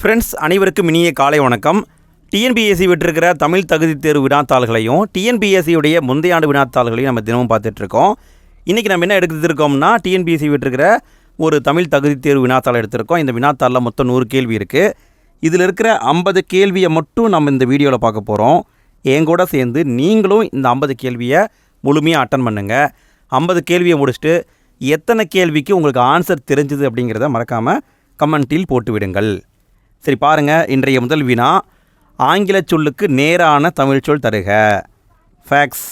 Friends, அனைவருக்கும் இனிய காலை வணக்கம். டிஎன்பிஎஸ்சி விட்டிருக்கிற தமிழ் தகுதி தேர்வு வினாத்தாள்களையும் டிஎன்பிஎஸ்சியுடைய முந்தைய ஆண்டு வினாத்தாள்களையும் நம்ம தினமும் பார்த்துட்ருக்கோம். இன்றைக்கி நம்ம என்ன எடுத்துருக்கோம்னா, டிஎன்பிஎஸ்சி விட்டிருக்கிற ஒரு தமிழ் தகுதி தேர்வு வினாத்தாள் எடுத்திருக்கோம். இந்த வினாத்தாளில் மொத்தம் 100 கேள்வி இருக்குது. இதில் இருக்கிற 50 கேள்வியை மட்டும் நம்ம இந்த வீடியோவில் பார்க்க போகிறோம். என் கூட சேர்ந்து நீங்களும் இந்த 50 கேள்வியை முழுமையாக அட்டன் பண்ணுங்கள். 50 கேள்வியை முடிச்சுட்டு எத்தனை கேள்விக்கு உங்களுக்கு ஆன்சர் தெரிஞ்சுது அப்படிங்கிறத மறக்காமல் கமெண்ட்டில் போட்டு விடுங்கள். சரி, பாருங்கள். இன்றைய முதல் வினா, ஆங்கில சொல்லுக்கு நேரான தமிழ் சொல் தருக. ஃபேக்ஸ்.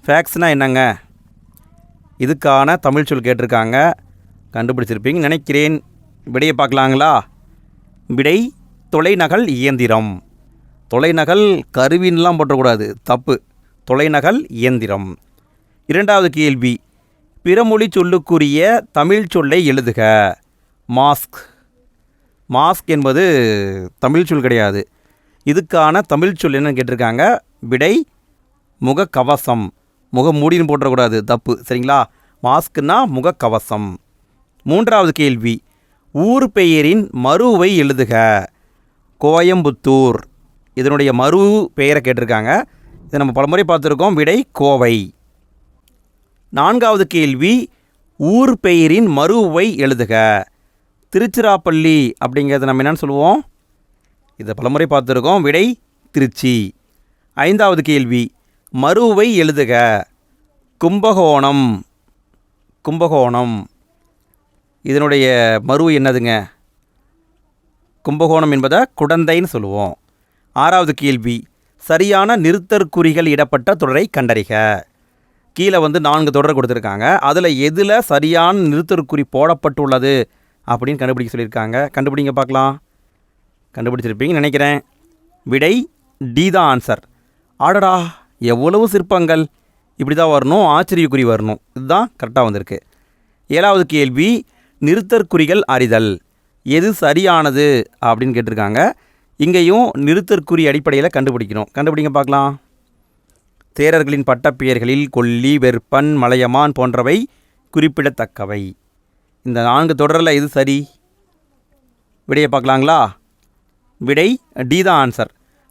ஃபேக்ஸ்னால் என்னங்க? இதுக்கான தமிழ் சொல் கேட்டிருக்காங்க, கண்டுபிடிச்சிருப்பீங்கன்னு நினைக்கிறேன். விடையை பார்க்கலாங்களா? விடை தொலைநகல் இயந்திரம். தொலைநகல் கருவின்லாம் போட்டக்கூடாது, தப்பு. தொலைநகல் இயந்திரம். இரண்டாவது கேள்வி, பிறமொழி சொல்லுக்குரிய தமிழ் சொல்லை எழுதுக. மாஸ்க். மாஸ்க் என்பது தமிழ் சொல் கிடையாது. இதுக்கான தமிழ் சொல் என்னன்னு கேட்டிருக்காங்க. விடை முகக்கவசம். முகமூடின்னு போட்டக்கூடாது, தப்பு. சரிங்களா? மாஸ்க்குன்னா முகக்கவசம். மூன்றாவது கேள்வி, ஊர் பெயரின் மருவை எழுதுக. கோயம்புத்தூர். இதனுடைய மறு பெயரை கேட்டிருக்காங்க. இதை நம்ம பலமுறை பார்த்துருக்கோம். விடை கோவை. நான்காவது கேள்வி, ஊர் பெயரின் மருவை எழுதுக. திருச்சிராப்பள்ளி அப்படிங்கிறத நம்ம என்னென்னு சொல்லுவோம்? இதை பலமுறை பார்த்துருக்கோம். விடை திருச்சி. ஐந்தாவது கேள்வி, மருவை எழுதுக. கும்பகோணம். கும்பகோணம். இதனுடைய மரு என்னதுங்க? கும்பகோணம் என்பதை குடந்தைன்னு சொல்லுவோம். ஆறாவது கேள்வி, சரியான நிறுத்தற்குறிகள் இடப்பட்ட தொடரை கண்டறிக. கீழே 4 தொடர் கொடுத்துருக்காங்க. அதில் எதில் சரியான நிறுத்தற்குறி போடப்பட்டுள்ளது அப்படின்னு கண்டுபிடிக்க சொல்லியிருக்காங்க. கண்டுபிடிங்க பார்க்கலாம். கண்டுபிடிச்சிருப்பீங்கன்னு நினைக்கிறேன். விடை டி தான் ஆன்சர். ஆடடா, எவ்வளவு சிற்பங்கள்! இப்படி தான் வரணும், ஆச்சரியக்குறி வரணும். இதுதான் கரெக்டாக வந்திருக்கு. ஏழாவது கேள்வி, நிறுத்தற்குறிகள் அறிதல். எது சரியானது அப்படின்னு கேட்டிருக்காங்க. இங்கேயும் நிறுத்தற்குறி அடிப்படையில் கண்டுபிடிக்கணும். கண்டுபிடிங்க பார்க்கலாம். தேரர்களின் பட்டப்பெயர்களில் கொல்லி, வெற்பன், மலையமான் போன்றவை குறிப்பிடத்தக்கவை. இந்த 4 தொடரில் எது சரி? விடையை பார்க்கலாங்களா? விடை டி தான் ஆன்சர்.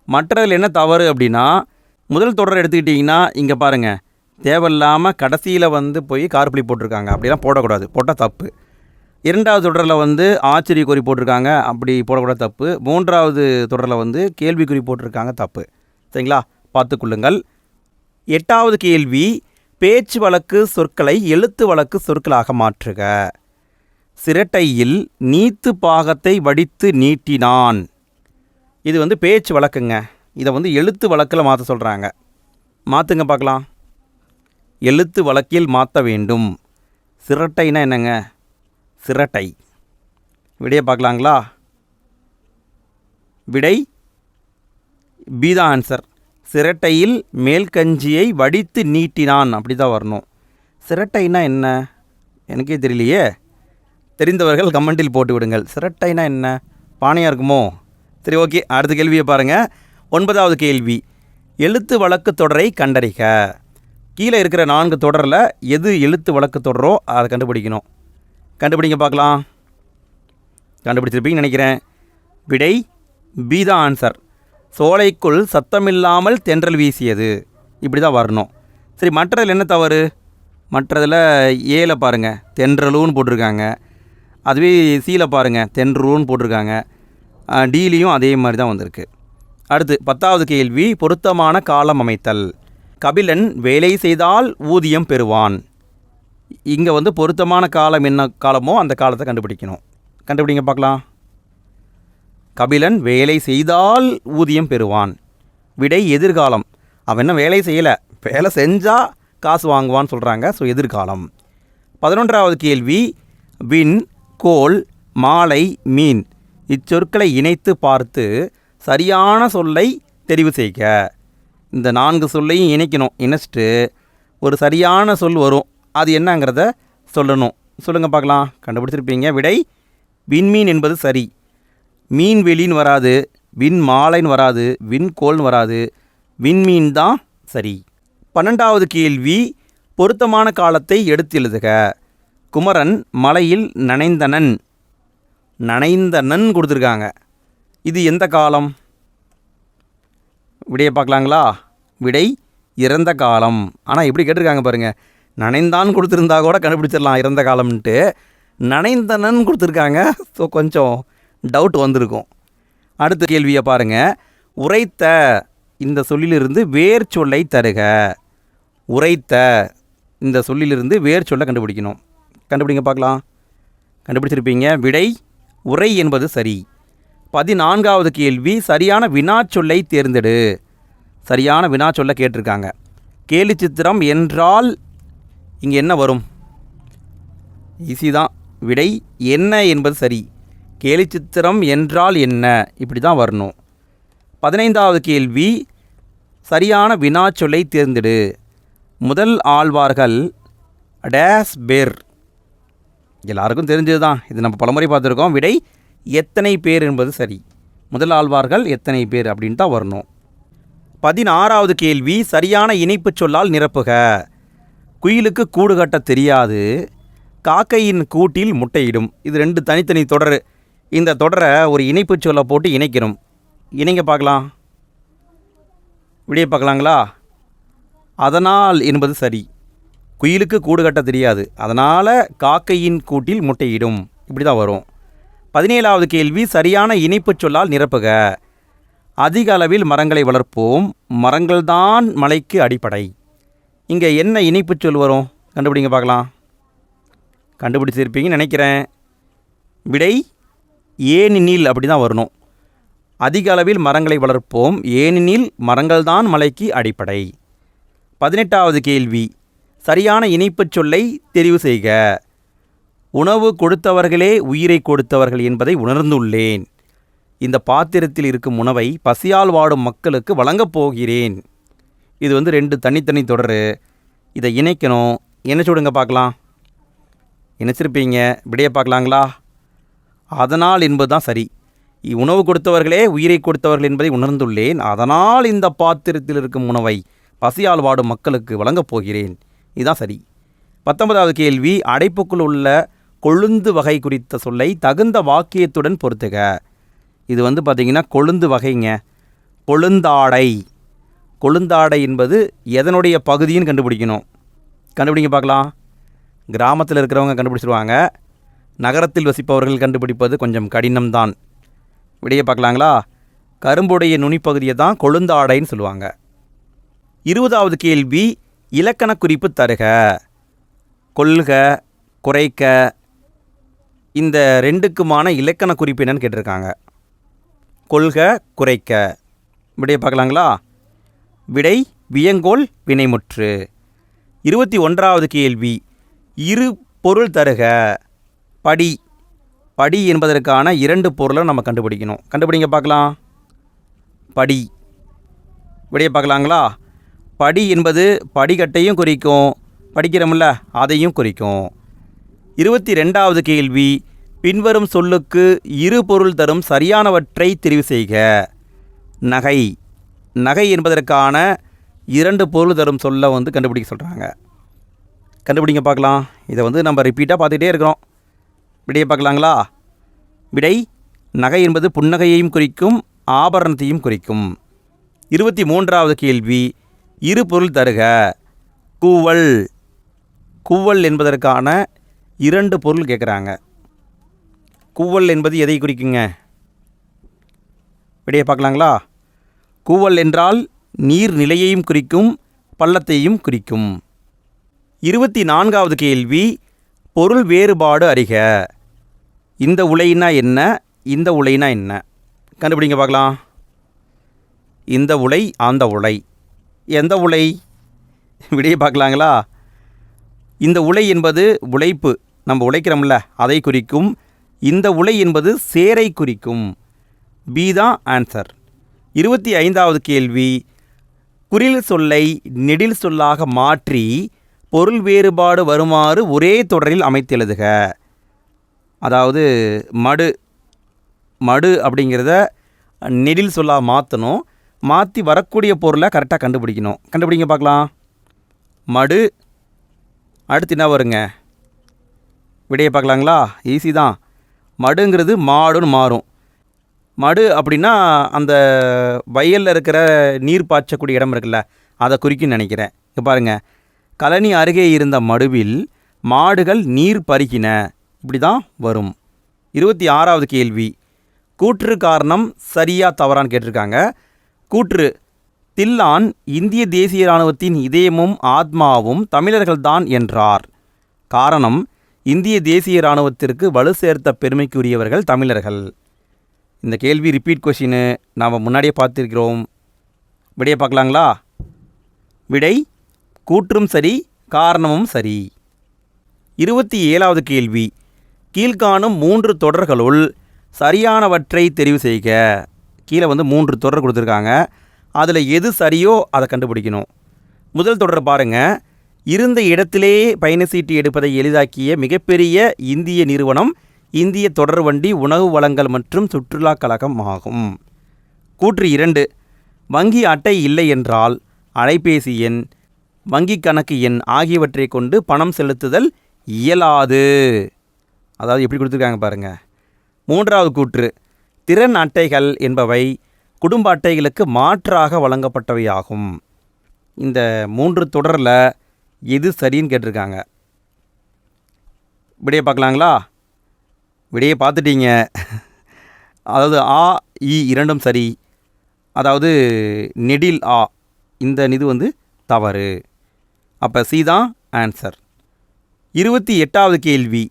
மற்றதில் என்ன தவறு அப்படின்னா, முதல் தொடரை எடுத்துக்கிட்டிங்கன்னா இங்கே பாருங்கள், தேவையில்லாமல் கடைசியில் போய் கார்புளி போட்டிருக்காங்க. அப்படிலாம் போடக்கூடாது, போட்டால் தப்பு. இரண்டாவது தொடரில் ஆச்சரியக்குறி போட்டிருக்காங்க, அப்படி போடக்கூடாது, தப்பு. மூன்றாவது தொடரில் கேள்விக்குறி போட்டிருக்காங்க, தப்பு. சரிங்களா? பார்த்துக்கொள்ளுங்கள். எட்டாவது கேள்வி, பேச்சு வழக்கு சொற்களை எழுத்து வழக்கு சொற்களாக மாற்றுக. சிரட்டையில் நீத்து பாகத்தை வடித்து நீட்டினான். இது பேச்சு வழக்குங்க. இதை எழுத்து வழக்கில் மாற்ற சொல்கிறாங்க. மாற்றுங்க பார்க்கலாம். எழுத்து வழக்கில் மாற்ற வேண்டும். சிரட்டைனா என்னங்க? சிரட்டை. விடையை பார்க்கலாங்களா? விடை பி தான் ஆன்சர். சிரட்டையில் மேல்கஞ்சியை வடித்து நீட்டினான். அப்படி தான் வரணும். சிரட்டைனா என்ன? எனக்கே தெரியலையே. தெரிந்தவர்கள் கமெண்டில் போட்டு விடுங்கள். சிரட்டைனா என்ன? பானையாக இருக்குமோ? சரி, ஓகே. அடுத்த கேள்வியை பாருங்கள். 9வது கேள்வி, எழுத்து வழக்கு தொடரை கண்டறிக. கீழே இருக்கிற 4 தொடரில் எது எழுத்து வழக்கு தொடரோ அதை கண்டுபிடிக்கணும். கண்டுபிடிங்க பார்க்கலாம். கண்டுபிடிச்சிருப்பீங்கன்னு நினைக்கிறேன். விடை பி தான் ஆன்சர். சோலைக்குள் சத்தமில்லாமல் தென்றல் வீசியது. இப்படி தான் வரணும். சரி, மற்றதில் என்ன தவறு? மற்றதில் ஏல பாருங்கள், தென்றலூன்னு போட்டிருக்காங்க. அதுவே சீல பாருங்கள், தென்றூன்னு போட்டிருக்காங்க. டீலையும் அதே மாதிரி தான் வந்திருக்கு. அடுத்து 10வது கேள்வி, பொருத்தமான காலம் அமைத்தல். கபிலன் வேலை செய்தால் ஊதியம் பெறுவான். இங்கே பொருத்தமான காலம் என்ன காலமோ அந்த காலத்தை கண்டுபிடிக்கணும். கண்டுபிடிங்க பார்க்கலாம். கபிலன் வேலை செய்தால் ஊதியம் பெறுவான். விடை எதிர்காலம். அவன் என்ன வேலை செய்யலை, வேலை செஞ்சால் காசு வாங்குவான்னு சொல்கிறாங்க. ஸோ எதிர்காலம். 11வது கேள்வி, விண், கோல், மாலை, மீன் இச்சொற்களை இணைத்து பார்த்து சரியான சொல்லை தெரிவு செய்க. இந்த 4 சொல்லையும் இணைக்கணும். இணைச்சிட்டு ஒரு சரியான சொல் வரும். அது என்னங்கிறத சொல்லணும். சொல்லுங்கள் பார்க்கலாம். கண்டுபிடிச்சிருப்பீங்க. விடை விண்மீன் என்பது சரி. மீன்வெளின்னு வராது, விண் மாலைன்னு வராது, விண்கோள்னு வராது, விண்மீன் தான் சரி. 12வது கேள்வி, பொருத்தமான காலத்தை எடுத்து எழுதுக. குமரன் மலையில் நனைந்தனன். நனைந்தனன் கொடுத்துருக்காங்க. இது எந்த காலம்? விடையை பார்க்கலாங்களா? விடை இறந்த காலம். ஆனால் எப்படி கேட்டிருக்காங்க பாருங்கள், நனைந்தான் கொடுத்துருந்தா கூட கண்டுபிடிச்சிடலாம் இறந்த காலம்ன்ட்டு, நனைந்தனன் கொடுத்துருக்காங்க. ஸோ கொஞ்சம் டவுட் வந்திருக்கும். அடுத்த கேள்வியை பாருங்கள். உரைத்த இந்த சொல்லிலிருந்து வேர் சொல்லை தருக. உரைத்த இந்த சொல்லிலிருந்து வேர் சொல்லை கண்டுபிடிக்கணும். கண்டுபிடிங்க பார்க்கலாம். கண்டுபிடிச்சிருப்பீங்க. விடை உரை என்பது சரி. 14வது கேள்வி, சரியான வினாச்சொல்லை தேர்ந்தெடு. சரியான வினாச்சொல்லை கேட்டிருக்காங்க. கேலி சித்திரம் என்றால் இங்கே என்ன வரும்? ஈஸி தான். விடை என்ன என்பது சரி. கேலி சித்திரம் என்றால் என்ன, இப்படி தான் வரணும். 15வது கேள்வி, சரியான வினாச்சொல்லை தேர்ந்தெடு. முதல் ஆழ்வார்கள் டேஸ் பேர். எல்லாருக்கும் தெரிஞ்சது தான், இது நம்ம பலமுறை பார்த்துருக்கோம். விடை எத்தனை பேர் என்பது சரி. முதல் ஆழ்வார்கள் எத்தனை பேர் அப்படின்னு தான் வரணும். 16வது கேள்வி, சரியான இணைப்பு சொல்லால் நிரப்புக. குயிலுக்கு கூடு கட்ட தெரியாது, காக்கையின் கூட்டில் முட்டையிடும். இது 2 தனித்தனி தொடர். இந்த தொடரை ஒரு இணைப்பு சொல்லை போட்டு இணைக்கணும். இணைங்க பார்க்கலாம். விடையை பார்க்கலாங்களா? அதனால் என்பது சரி. குயிலுக்கு கூடு கட்ட தெரியாது, அதனால் காக்கையின் கூட்டில் முட்டையிடும். இப்படி தான் வரும். 17வது கேள்வி, சரியான இணைப்பு சொல்லால் நிரப்புக. அதிக அளவில் மரங்களை வளர்ப்போம், மரங்கள்தான் மலைக்கு அடிப்படை. இங்கே என்ன இணைப்பு சொல் வரும்? கண்டுபிடிங்க பார்க்கலாம். கண்டுபிடிச்சிருப்பீங்கன்னு நினைக்கிறேன். விடை ஏனெனில் அப்படி தான் வரணும். அதிக அளவில் மரங்களை வளர்ப்போம், ஏனெனில் மரங்கள்தான் மலைக்கு அடிப்படை. 18வது கேள்வி, சரியான இணைப்புச் சொல்லை தெரிவு செய்க. உணவு கொடுத்தவர்களே உயிரை கொடுத்தவர்கள் என்பதை உணர்ந்துள்ளேன். இந்த பாத்திரத்தில் இருக்கும் உணவை பசியால் வாடும் மக்களுக்கு வழங்கப் போகிறேன். இது 2 தனித்தனி தொடர். இதை இணைக்கணும். என்ன சொல்லுங்க பார்க்கலாம். இணைச்சிருப்பீங்க. விடையை பார்க்கலாங்களா? அதனால் என்பது தான் சரி. உணவு கொடுத்தவர்களே உயிரை கொடுத்தவர்கள் என்பதை உணர்ந்துள்ளேன், அதனால் இந்த பாத்திரத்தில் இருக்கும் உணவை பசியால் வாடும் மக்களுக்கு வழங்கப் போகிறேன். இதுதான் சரி. 19வது கேள்வி, அடைப்புக்குள் உள்ள கொழுந்து வகை குறித்த சொல்லை தகுந்த வாக்கியத்துடன் பொறுத்துக. இது பார்த்திங்கன்னா கொழுந்து வகைங்க. கொழுந்தாடை. கொழுந்தாடை என்பது எதனுடைய பகுதின்னு கண்டுபிடிக்கணும். கண்டுபிடிங்க பார்க்கலாம். கிராமத்தில் இருக்கிறவங்க கண்டுபிடிச்சிருவாங்க, நகரத்தில் வசிப்பவர்கள் கண்டுபிடிப்பது கொஞ்சம் கடினம்தான். விடையை பார்க்கலாங்களா? கரும்புடைய நுனிப்பகுதியை தான் கொழுந்தாடைன்னு சொல்லுவாங்க. 20வது கேள்வி, இலக்கண குறிப்பு தருக. கொள்க, குறைக்க, இந்த 2க்குமான இலக்கண குறிப்பு என்னன்னு கேட்டிருக்காங்க. கொள்க, குறைக்க. விடையை பார்க்கலாங்களா? விடை வியங்கோல் வினைமுற்று. 21வது கேள்வி, இரு பொருள் தருக. படி. படி என்பதற்கான 2 பொருளை நம்ம கண்டுபிடிக்கணும். கண்டுபிடிங்க பார்க்கலாம். படி. விடையை பார்க்கலாங்களா? படி என்பது படிக்கட்டையும் குறிக்கும், படிக்கிறோம்ல அதையும் குறிக்கும். 22வது கேள்வி, பின்வரும் சொல்லுக்கு இரு பொருள் தரும் சரியானவற்றை தெரிவு செய்க. நகை. நகை என்பதற்கான 2 பொருள் தரும் சொல்லை கண்டுபிடிக்க சொல்கிறாங்க. கண்டுபிடிங்க பார்க்கலாம். இதை நம்ம ரிப்பீட்டாக பார்த்துக்கிட்டே இருக்கிறோம். விடையை பார்க்கலாங்களா? விடை நகை என்பது புன்னகையையும் குறிக்கும், ஆபரணத்தையும் குறிக்கும். 23வது கேள்வி, இரு பொருள் தருக. கூவல். கூவல் என்பதற்கான 2 பொருள் கேட்குறாங்க. கூவல் என்பது எதை குறிக்குங்க? விடையை பார்க்கலாங்களா? கூவல் என்றால் நீர் நிலையையும் குறிக்கும், பள்ளத்தையும் குறிக்கும். 24வது கேள்வி, பொருள் வேறுபாடு அறிக. இந்த உலைனா என்ன, இந்த உலைனா என்ன? கண்டுபிடிங்க பார்க்கலாம். இந்த உலை, அந்த உலை. எந்த உலை? விடையை பார்க்கலாங்களா? இந்த உலை என்பது உழைப்பு, நம்ம உழைக்கிறோம்ல அதை குறிக்கும். இந்த உலை என்பது சேரை குறிக்கும். பி தான் ஆன்சர். 25வது கேள்வி, குறில் சொல்லை நெடில் சொல்லாக மாற்றி பொருள் வேறுபாடு வருமாறு ஒரே தொடரில் அமைத்து எழுதுக. அதாவது மடு. மடு அப்படிங்கிறத நெடில் சொல்லாக மாற்றணும். மாற்றி வரக்கூடிய பொருளை கரெக்டாக கண்டுபிடிக்கணும். கண்டுபிடிங்க பார்க்கலாம். மடு. அடுத்து என்ன வருங்க? விடையை பார்க்கலாங்களா? ஈஸி தான். மடுங்கிறது மாடுன்னு மாறும். மடு அப்படின்னா அந்த வயலில் இருக்கிற நீர் பாய்ச்சக்கூடிய இடம் இருக்குல்ல, அதை குறிக்குன்னு நினைக்கிறேன். இங்கே பாருங்கள், கழனி அருகே இருந்த மடுவில் மாடுகள் நீர் பருகின, இப்படி தான் வரும். 26வது கேள்வி, கூற்று காரணம் சரியா தவறான்னு கேட்டிருக்காங்க. கூற்று: தில்லான் இந்திய தேசிய இராணுவத்தின் இதயமும் ஆத்மாவும் தமிழர்கள்தான் என்றார். காரணம்: இந்திய தேசிய இராணுவத்திற்கு வலு சேர்த்த பெருமைக்குரியவர்கள் தமிழர்கள். இந்த கேள்வி ரிப்பீட் கொஷினு, நாம் முன்னாடியே பார்த்துருக்கிறோம். விடையை பார்க்கலாங்களா? விடை: கூற்றும் சரி, காரணமும் சரி. 27வது கேள்வி, கீழ்காணும் 3 தொடர்களுள் சரியானவற்றை தெரிவு செய்க. கீழே 3 தொடர் கொடுத்துருக்காங்க. அதில் எது சரியோ அதை கண்டுபிடிக்கணும். முதல் தொடர் பாருங்கள். இருந்த இடத்திலே பயணச்சீட்டு எடுப்பதை எளிதாக்கிய மிகப்பெரிய இந்திய நிறுவனம் இந்திய தொடர்வண்டி உணவு வழங்கல் மற்றும் சுற்றுலா கழகம் ஆகும். கூற்று 2: வங்கி அட்டை இல்லை என்றால் அலைபேசி எண், வங்கி கணக்கு எண் ஆகியவற்றை கொண்டு பணம் செலுத்துதல் இயலாது. அதாவது எப்படி கொடுத்துருக்காங்க பாருங்கள். 3வது கூற்று: திறன் அட்டைகள் என்பவை குடும்ப அட்டைகளுக்கு மாற்றாக வழங்கப்பட்டவையாகும். இந்த 3 தொடரில் எது சரின்னு கேட்டிருக்காங்க. விடையை பார்க்கலாங்களா? விடையை பார்த்துட்டீங்க. அதாவது ஆ இ இரண்டும் சரி. அதாவது நெடில் ஆ, இந்த இது தவறு. அப்போ சி தான் ஆன்சர். 28வது கேள்வி,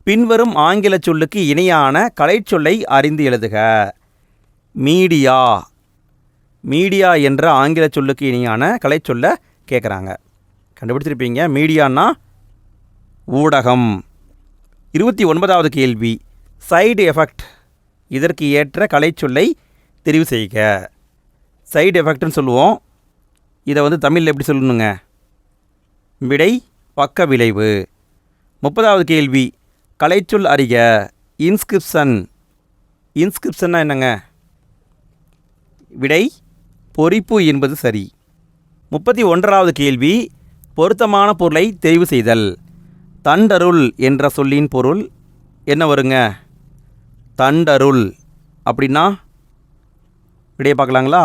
பின்வரும் ஆங்கில சொல்லுக்கு இணையான கலைச்சொல்லை அறிந்து எழுதுக. மீடியா. மீடியா என்ற ஆங்கில சொல்லுக்கு இணையான கலைச்சொல்ல கேட்குறாங்க. கண்டுபிடிச்சிருப்பீங்க. மீடியான்னா ஊடகம். 29வது கேள்வி, சைடு எஃபெக்ட். இதற்கு ஏற்ற கலைச்சொல்லை தெரிவு செய்க. சைடு எஃபெக்ட்னு சொல்லுவோம். இதை தமிழில் எப்படி சொல்லணுங்க? விடை: பக்க விளைவு. 30வது கேள்வி, கலைச்சொல் அறிக. இன்ஸ்கிரிப்ஷன். இன்ஸ்கிரிப்ஷன்னா என்னங்க? விடை: பொறிப்பு என்பது சரி. 31வது கேள்வி, பொருத்தமான பொருளை தெரிவு செய்தல். தண்டருள் என்ற சொல்லின் பொருள் என்ன வருங்க? தண்டருள் அப்படின்னா விடையை பார்க்கலாங்களா?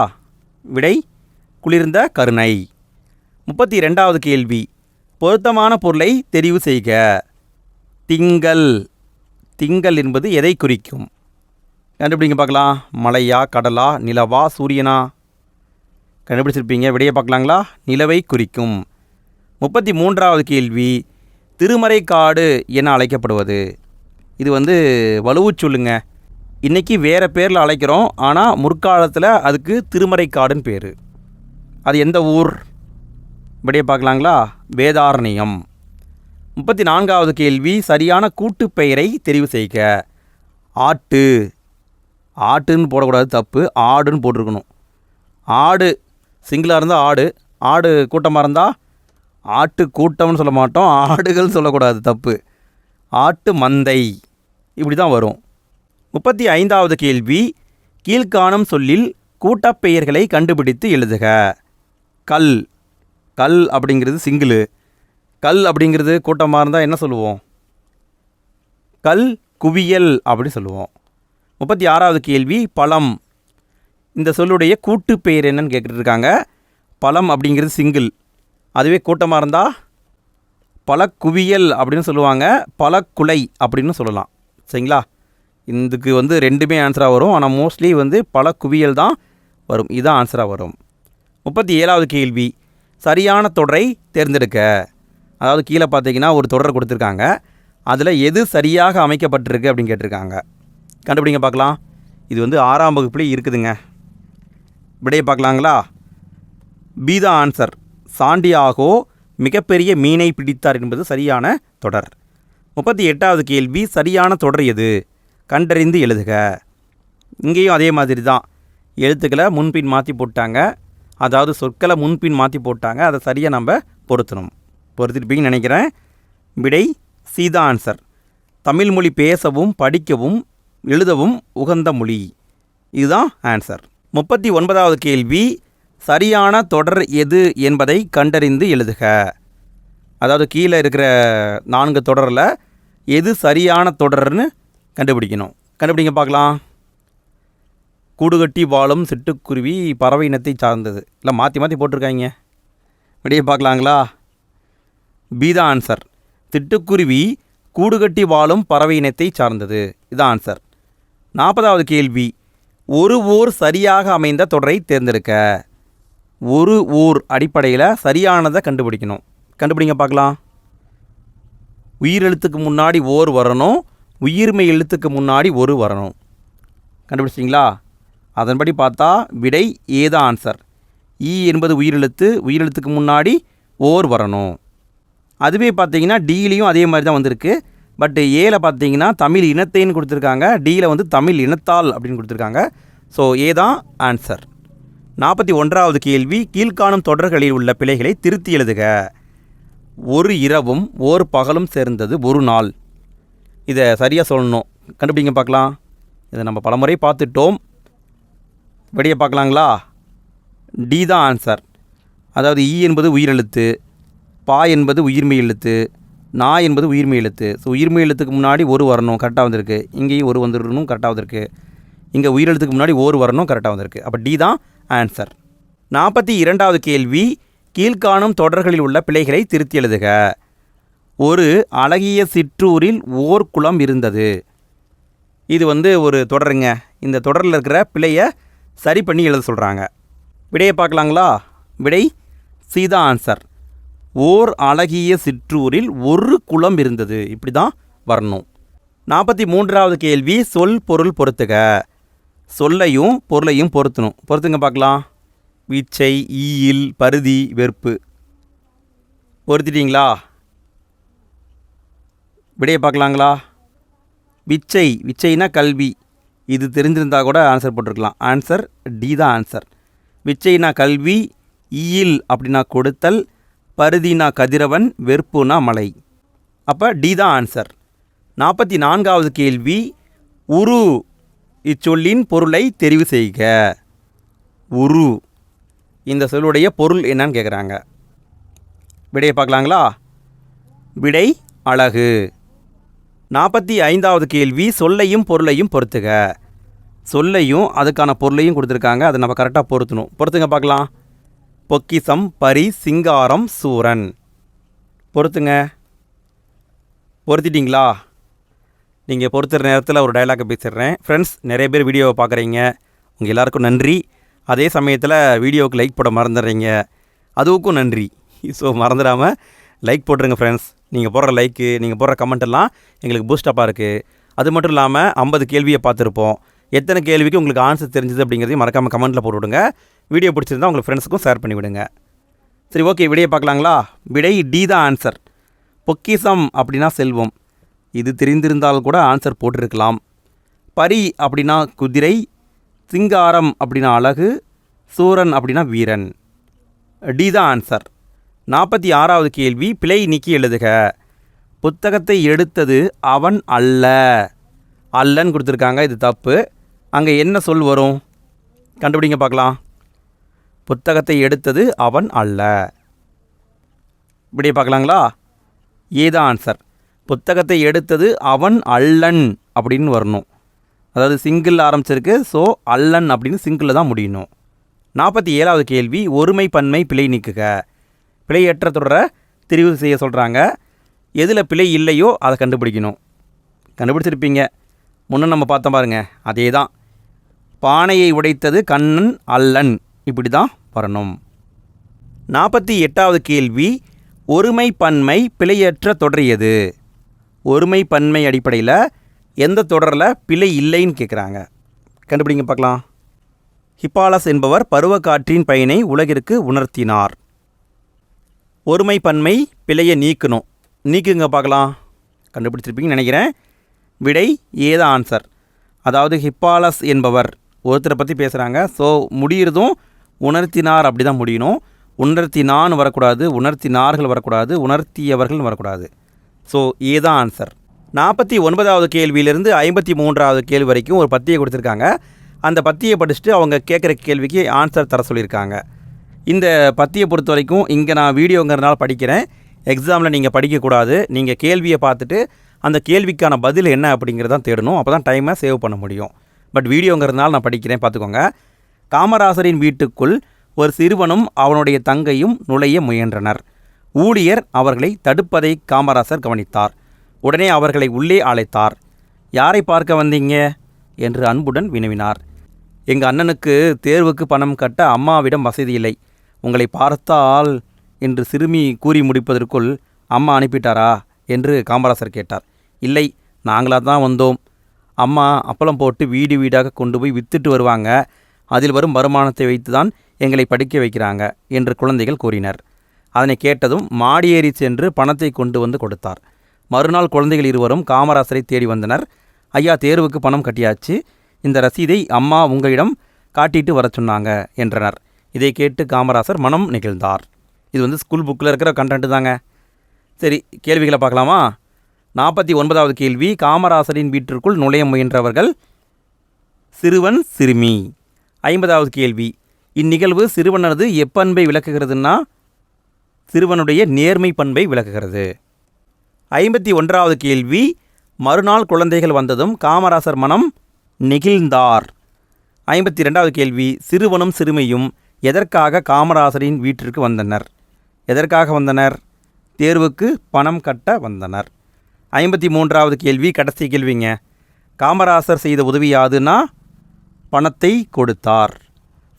விடை: குளிர்ந்த கருணை. 32வது கேள்வி, பொருத்தமான பொருளை தெரிவு செய்க. திங்கள். திங்கள் என்பது எதை குறிக்கும்? கண்டுபிடிங்க பார்க்கலாம். மலையா, கடலா, நிலவா, சூரியனா? கண்டுபிடிச்சிருப்பீங்க. விடையை பார்க்கலாங்களா? நிலவை குறிக்கும். 33வது கேள்வி, திருமறைக்காடு என அழைக்கப்படுவது. இது வலுவு சொல்லுங்க. இன்றைக்கி வேறு பேரில் அழைக்கிறோம், ஆனால் முற்காலத்தில் அதுக்கு திருமறைக்காடுன்னு பேர். அது எந்த ஊர்? விடையை பார்க்கலாங்களா? வேதாரண்யம். 34வது கேள்வி, சரியான கூட்டு பெயரை தெரிவு செய்க. ஆட்டு. ஆட்டுன்னு போடக்கூடாது, தப்பு. ஆடுன்னு போட்டிருக்கணும். ஆடு சிங்கிளாக இருந்தால் ஆடு, ஆடு கூட்டமாக இருந்தால் ஆட்டு கூட்டம்னு சொல்ல மாட்டோம், ஆடுகள் சொல்லக்கூடாது, தப்பு. ஆட்டு மந்தை, இப்படி தான் வரும். 35வது கேள்வி, கீழ்காணும் சொல்லில் கூட்டப்பெயர்களை கண்டுபிடித்து எழுதுக. கல். கல் அப்படிங்கிறது சிங்கிளு. கல் அப்படிங்கிறது கூட்டமாக இருந்தால் என்ன சொல்லுவோம்? கல் குவியல் அப்படி சொல்லுவோம். 36வது கேள்வி, பழம். இந்த சொல்லுடைய கூட்டு பெயர் என்னன்னு கேட்டுருக்காங்க. பழம் அப்படிங்கிறது சிங்கிள், அதுவே கூட்டமாக இருந்தால் பழக்குவியல் அப்படின்னு சொல்லுவாங்க, பழக்குலை அப்படின்னு சொல்லலாம். சரிங்களா? இதுக்கு ரெண்டுமே ஆன்சராக வரும், ஆனால் மோஸ்ட்லி பழக்குவியல் தான் வரும். இதுதான் ஆன்சராக வரும். 37வது கேள்வி, சரியான தொடரை தேர்ந்தெடுக்க. அதாவது கீழே பார்த்தீங்கன்னா ஒரு தொடர் கொடுத்துருக்காங்க, அதில் எது சரியாக அமைக்கப்பட்டிருக்கு அப்படின்னு கேட்டிருக்காங்க. கண்டுபிடிங்க பார்க்கலாம். இது 6ஆம் வகுப்புலேயே இருக்குதுங்க. விடையை பார்க்கலாங்களா? பி தான் ஆன்சர். சாண்டியாகோ மிகப்பெரிய மீனை பிடித்தார் என்பது சரியான தொடர். 38வது கேள்வி, சரியான தொடர் எது? கண்டறிந்து எழுதுக. இங்கேயும் அதே மாதிரி தான், எழுத்துக்களை முன்பின் மாற்றி போட்டாங்க, அதாவது சொற்களை முன்பின் மாற்றி போட்டாங்க. அதை சரியாக நம்ம பொருத்தணும். பொறுத்திருப்பீங்கன்னு நினைக்கிறேன். விடை சி தான் ஆன்சர். தமிழ் மொழி பேசவும் படிக்கவும் எழுதவும் உகந்த மொழி. இதுதான் ஆன்சர். 39வது கேள்வி, சரியான தொடர் எது என்பதை கண்டறிந்து எழுதுக. அதாவது கீழே இருக்கிற 4 தொடரில் எது சரியான தொடர்னு கண்டுபிடிக்கணும். கண்டுபிடிங்க பார்க்கலாம். கூடுகட்டி வாழும் சிட்டுக்குருவி பறவை இனத்தை சார்ந்தது. இல்லை மாற்றி மாற்றி போட்டிருக்காங்க. விடையை பார்க்கலாங்களா? பி தான் ஆன்சர். சிட்டுக்குருவி கூடுகட்டி வாழும் பறவை இனத்தை சார்ந்தது. இதுதான் ஆன்சர். 40வது கேள்வி, ஒரு ஓர் சரியாக அமைந்த தொடரை தேர்ந்தெடுக்க. ஒரு ஊர் அடிப்படையில் சரியானதை கண்டுபிடிக்கணும். கண்டுபிடிங்க பார்க்கலாம். உயிரெழுத்துக்கு முன்னாடி ஓர் வரணும், உயிர்மெய் எழுத்துக்கு முன்னாடி ஒரு வரணும். கண்டுபிடிச்சிங்களா? அதன்படி பார்த்தா விடை ஏதா ஆன்சர். இ என்பது உயிரெழுத்து, உயிரெழுத்துக்கு முன்னாடி ஓர் வரணும். அதுவே பார்த்தீங்கன்னா டியிலையும் அதே மாதிரி தான் வந்திருக்கு. பட் ஏல பார்த்தீங்கன்னா தமிழ் இனத்தைன்னு கொடுத்துருக்காங்க, டியில் வந்து தமிழ் இனத்தால் அப்படின்னு கொடுத்துருக்காங்க. ஸோ ஏதான் ஆன்சர். 41வது கேள்வி, கீழ்காணும் தொடர்களில் உள்ள பிழைகளை திருத்தி எழுதுக. ஒரு இரவும் ஓர் பகலும் சேர்ந்தது ஒரு நாள். இதை சரியாக சொல்லணும். கண்டுபிடிங்க பார்க்கலாம். இதை நம்ம பலமுறை பார்த்துட்டோம். விடையை பார்க்கலாங்களா? டி தான் ஆன்சர். அதாவது இ என்பது உயிரெழுத்து, பா என்பது உயிர்மெய் எழுத்து, நா என்பது உயிர்மெய் எழுத்து. ஸோ உயிர்மெய் எழுத்துக்கு முன்னாடி ஒரு வரணும், கரெக்டாக வந்திருக்கு. இங்கேயும் ஒரு வந்துடணும், கரெக்டாக வந்திருக்கு. இங்கே உயிரெழுத்துக்கு முன்னாடி ஒரு வரணும், கரெக்டாக வந்திருக்கு. அப்போ டி தான் ஆன்சர். 42வது கேள்வி, கீழ்காணும் தொடர்களில் உள்ள பிழைகளை திருத்தி எழுதுக. ஒரு அழகிய சிற்றூரில் ஓர் குளம் இருந்தது. இது வந்து ஒரு தொடருங்க. இந்த தொடரில் இருக்கிற பிழையை சரி பண்ணி எழுத சொல்கிறாங்க. விடையை பார்க்கலாங்களா? விடை சி தான் ஆன்சர். ஓர் அழகிய சிற்றூரில் ஒரு குளம் இருந்தது. இப்படி தான் வரணும். 43வது கேள்வி, சொல் பொருள் பொறுத்துக. சொல்லையும் பொருளையும் பொருத்தணும். பொறுத்துங்க பார்க்கலாம். வீச்சை, ஈயில், பருதி, வெறுப்பு. பொருத்திட்டீங்களா? விடையை பார்க்கலாங்களா? விச்சை, விச்சைனா கல்வி. இது தெரிஞ்சிருந்தால் கூட ஆன்சர் போட்டிருக்கலாம். ஆன்சர் டி தான் ஆன்சர். விச்சைனா கல்வி, ஈயில் அப்படின்னா கொடுத்தல், பருதினா கதிரவன், வெறுப்புனா மலை. அப்போ டி தான் ஆன்சர். 44வது கேள்வி, உரு இச்சொல்லின் பொருளை தெரிவு செய்க. உரு இந்த சொல்லுடைய பொருள் என்னன்னு கேட்குறாங்க. விடையை பார்க்கலாங்களா? விடை அழகு. 45வது கேள்வி, சொல்லையும் பொருளையும் பொறுத்துக. சொல்லையும் அதுக்கான பொருளையும் கொடுத்துருக்காங்க, அதை நம்ம கரெக்டாக பொருத்தணும். பொறுத்துங்க பார்க்கலாம். பொக்கிசம், பரி, சிங்காரம், சூரன். பொறுத்துங்க. பொறுத்திட்டிங்களா? நீங்கள் பொறுத்துற நேரத்தில் ஒரு டயலாக்கை பேசிடுறேன். ஃப்ரெண்ட்ஸ், நிறைய பேர் வீடியோவை பார்க்குறீங்க, உங்கள் எல்லாருக்கும் நன்றி. அதே சமயத்தில் வீடியோவுக்கு லைக் போட மறந்துடுறீங்க, அதுவுக்கும் நன்றி. ஸோ மறந்துடாமல் லைக் போட்டுருங்க ஃப்ரெண்ட்ஸ். நீங்கள் போடுற லைக்கு, நீங்கள் போடுற கமெண்ட் எல்லாம் எங்களுக்கு பூஸ்டப்பாக இருக்குது. அது மட்டும் இல்லாமல் 50 கேள்வியை பார்த்துருப்போம். எத்தனை கேள்விக்கு உங்களுக்கு ஆன்சர் தெரிஞ்சது அப்படிங்கிறதையும் மறக்காமல் கமெண்ட்டில் போட்டு விடுங்க. வீடியோ பிடிச்சிருந்தா உங்களுக்கு ஃப்ரெண்ட்ஸுக்கும் ஷேர் பண்ணி விடுங்க. சரி, ஓகே, விடையை பார்க்கலாங்களா? விடை டி தான் ஆன்சர். பொக்கிசம் அப்படின்னா செல்வம். இது தெரிந்திருந்தால் கூட ஆன்சர் போட்டிருக்கலாம். பரி அப்படின்னா குதிரை, சிங்காரம் அப்படின்னா அழகு, சூரன் அப்படின்னா வீரன். டி தான் ஆன்சர். 46வது கேள்வி, பிழை நீக்கி எழுதுக. புத்தகத்தை எடுத்தது அவன் அல்ல. அல்லன்னு கொடுத்துருக்காங்க, இது தப்பு. அங்கே என்ன சொல் வரும்? கண்டுபிடிங்க பார்க்கலாம். புத்தகத்தை எடுத்தது அவன் அல்ல. இப்படியே பார்க்கலாங்களா? ஏதான் ஆன்சர். புத்தகத்தை எடுத்தது அவன் அல்லன் அப்படின்னு வரணும். அதாவது சிங்கிள் ஆரம்பிச்சிருக்கு, ஸோ அல்லன் அப்படின்னு சிங்கிளில் தான் முடியணும். 47வது கேள்வி, ஒருமை பன்மை பிழை நீக்குக. பிழையற்ற தொடரை தெரிவு செய்ய சொல்கிறாங்க. எதில் பிழை இல்லையோ அதை கண்டுபிடிக்கணும். கண்டுபிடிச்சிருப்பீங்க, முன்ன நம்ம பார்த்தோம் பாருங்க, அதே தான். பானையை உடைத்தது கண்ணன் அல்லன், இப்படி தான் வரணும். 48வது கேள்வி, ஒருமை பன்மை பிழையற்ற தொடர் எது? ஒருமை பன்மை அடிப்படையில் எந்த தொடரில் பிழை இல்லைன்னு கேட்குறாங்க. கண்டுபிடிங்க பார்க்கலாம். ஹிப்பாலஸ் என்பவர் பருவக்காற்றின் பயனை உலகிற்கு உணர்த்தினார். ஒருமை பன்மை பிழையை நீக்கணும். நீக்குங்க பார்க்கலாம். கண்டுபிடிச்சிருப்பீங்கன்னு நினைக்கிறேன். விடை ஏதா ஆன்சர். அதாவது ஹிப்பாலஸ் என்பவர் ஒருத்தரை பற்றி பேசுகிறாங்க. ஸோ முடிகிறதும் உணர்த்தினார் அப்படி தான் முடியணும். உணர்த்தினான்னு வரக்கூடாது, உணர்த்தினார்கள் வரக்கூடாது, உணர்த்தியவர்கள் வரக்கூடாது. ஸோ ஏதான் ஆன்சர். 49வது கேள்வியிலிருந்து 53வது கேள்வி வரைக்கும் ஒரு பத்தியை கொடுத்துருக்காங்க. அந்த பத்தியை படிச்சுட்டு அவங்க கேட்குற கேள்விக்கு ஆன்சர் தர சொல்லியிருக்காங்க. இந்த பத்தியை பொறுத்த வரைக்கும் இங்கே நான் வீடியோங்கிறதுனால படிக்கிறேன். எக்ஸாமில் நீங்கள் படிக்கக்கூடாது. நீங்கள் கேள்வியை பார்த்துட்டு அந்த கேள்விக்கான பதில் என்ன அப்படிங்கிறதான் தேடணும். அப்போ தான் டைமை சேவ் பண்ண முடியும். பட் வீடியோங்கிறதுனால நான் படிக்கிறேன், பார்த்துக்கோங்க. காமராசரின் வீட்டுக்குள் ஒரு சிறுவனும் அவனுடைய தங்கையும் நுழைய முயன்றனர். ஊழியர் அவர்களை தடுப்பதை காமராசர் கவனித்தார். உடனே அவர்களை உள்ளே அழைத்தார். யாரை பார்க்க வந்தீங்க என்று அன்புடன் வினவினார். எங்கள் அண்ணனுக்கு தேர்வுக்கு பணம் கட்ட அம்மாவிடம் வசதி இல்லை. உங்களை பார்த்தால் என்று சிறுமி கூறி முடிப்பதற்குள் அம்மா அனுப்பிட்டாரா என்று காமராசர் கேட்டார். இல்லை, நாங்களாக தான் வந்தோம். அம்மா அப்பளம் போட்டு வீடு வீடாக கொண்டு போய் வித்துட்டு வருவாங்க. அதில் வரும் வருமானத்தை வைத்து தான் எங்களை படிக்க வைக்கிறாங்க என்று குழந்தைகள் கூறினர். அதனை கேட்டதும் மாடியேறி சென்று பணத்தை கொண்டு வந்து கொடுத்தார். மறுநாள் குழந்தைகள் இருவரும் காமராசரை தேடி வந்தனர். ஐயா, தேர்வுக்கு பணம் கட்டியாச்சு. இந்த ரசீதை அம்மா உங்களிடம் காட்டிட்டு வர சொன்னாங்க என்றனர். இதை கேட்டு காமராசர் மனம் நெகிழ்ந்தார். இது ஸ்கூல் புக்கில் இருக்கிற கண்டென்ட் தாங்க. சரி, கேள்விகளை பார்க்கலாமா? 49வது கேள்வி. காமராசரின் வீட்டிற்குள் நுழைய முயன்றவர்கள் சிறுவன், சிறுமி. 50வது கேள்வி. இந்நிகழ்வு சிறுவனது எப்பண்பை விளக்குகிறதுனா சிறுவனுடைய நேர்மை பண்பை விளக்குகிறது. 51வது கேள்வி. மறுநாள் குழந்தைகள் வந்ததும் காமராசர் மனம் நெகிழ்ந்தார். 52வது கேள்வி. சிறுவனும் சிறுமியும் எதற்காக காமராசரின் வீட்டிற்கு வந்தனர்? எதற்காக வந்தனர்? தேர்வுக்கு பணம் கட்ட வந்தனர். 53வது கேள்வி கடைசி கேள்விங்க. காமராசர் செய்த உதவி யாதுன்னா பணத்தை கொடுத்தார்.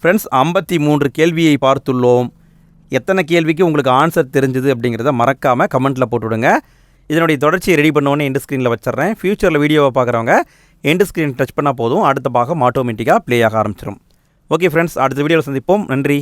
ஃப்ரெண்ட்ஸ், 53 கேள்வியை பார்த்துள்ளோம். எத்தனை கேள்விக்கு உங்களுக்கு ஆன்சர் தெரிஞ்சது அப்படிங்கிறத மறக்காமல் கமெண்ட்டில் போட்டுவிடுங்க. இதனுடைய தொடர்ச்சியை ரெடி பண்ணோன்னே எண்டு ஸ்க்ரீனில் வச்சிட்றேன். ஃப்யூச்சரில் வீடியோவை பார்க்குறவங்க எண்டு ஸ்க்ரீன் டச் பண்ணால் போதும், அடுத்த பாகம் ஆட்டோமேட்டிக்காக ப்ளே ஆக ஆரம்பிச்சிடும். ஓகே ஃப்ரெண்ட்ஸ், அடுத்த வீடியோவில் சந்திப்போம். நன்றி.